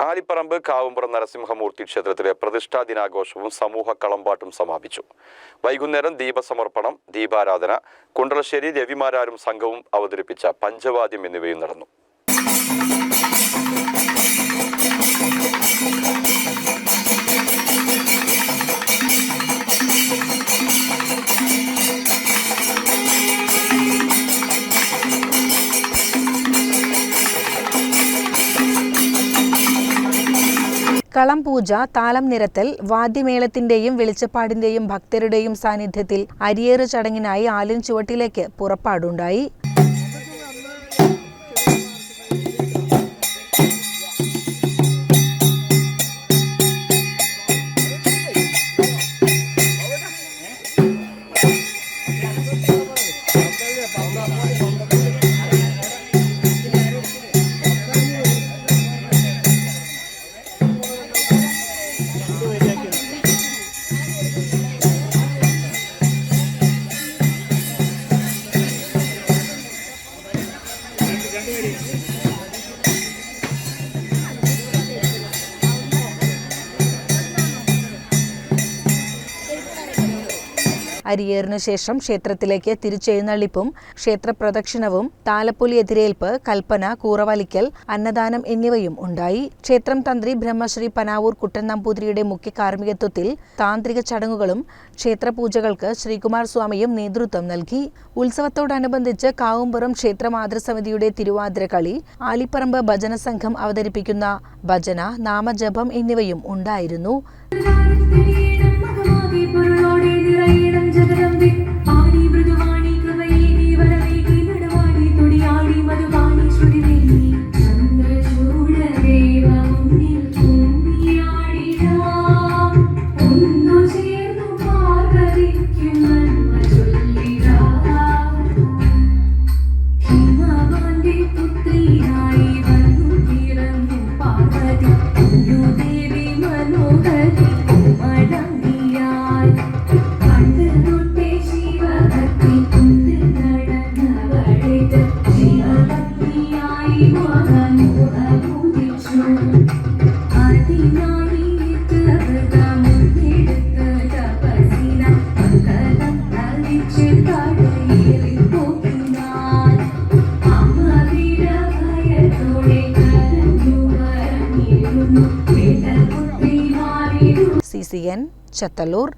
ആലിപ്പറമ്പ് കാവുംപുറം നരസിംഹമൂർത്തി ക്ഷേത്രത്തിലെ പ്രതിഷ്ഠാ ദിനാഘോഷവും സമൂഹ കളമ്പാട്ടും സമാപിച്ചു. വൈകുന്നേരം ദീപസമർപ്പണം, ദീപാരാധന, കുണ്ടളശ്ശേരി രവിമാരാരും സംഘവും അവതരിപ്പിച്ച പഞ്ചവാദ്യം എന്നിവയും നടന്നു. കളം പൂജ, താലം നിരത്തൽ, വാദ്യമേളത്തിന്റെയും വെളിച്ചപ്പാടിന്റെയും ഭക്തരുടെയും സാന്നിധ്യത്തിൽ അരിയേറ് ചടങ്ങിനായി ആലിൻ ചുവട്ടിലേക്ക് പുറപ്പാടുണ്ടായി. അരിയേറിനു ശേഷം ക്ഷേത്രത്തിലേക്ക് തിരിച്ചെഴുന്നള്ളിപ്പും ക്ഷേത്രപ്രദക്ഷിണവും താലപ്പൊലി എതിരേൽപ്പ്, കൽപ്പന, കൂറവലിക്കൽ, അന്നദാനം എന്നിവയും ഉണ്ടായി. ക്ഷേത്രം തന്ത്രി ബ്രഹ്മശ്രീ പനാവൂർ കുട്ടൻ നമ്പൂതിരിയുടെ മുഖ്യ കാർമ്മികത്വത്തിൽ താന്ത്രിക ചടങ്ങുകളും ക്ഷേത്രപൂജകൾക്ക് ശ്രീകുമാർ സ്വാമിയും നേതൃത്വം നൽകി. ഉത്സവത്തോടനുബന്ധിച്ച് കാവുംപുറം ക്ഷേത്ര മാതൃസമിതിയുടെ തിരുവാതിര കളി, ആലിപ്പറമ്പ് ഭജന സംഘം അവതരിപ്പിക്കുന്ന ഭജന, നാമജപം എന്നിവയും ഉണ്ടായിരുന്നു. CCN ചത്തല്ലൂർ.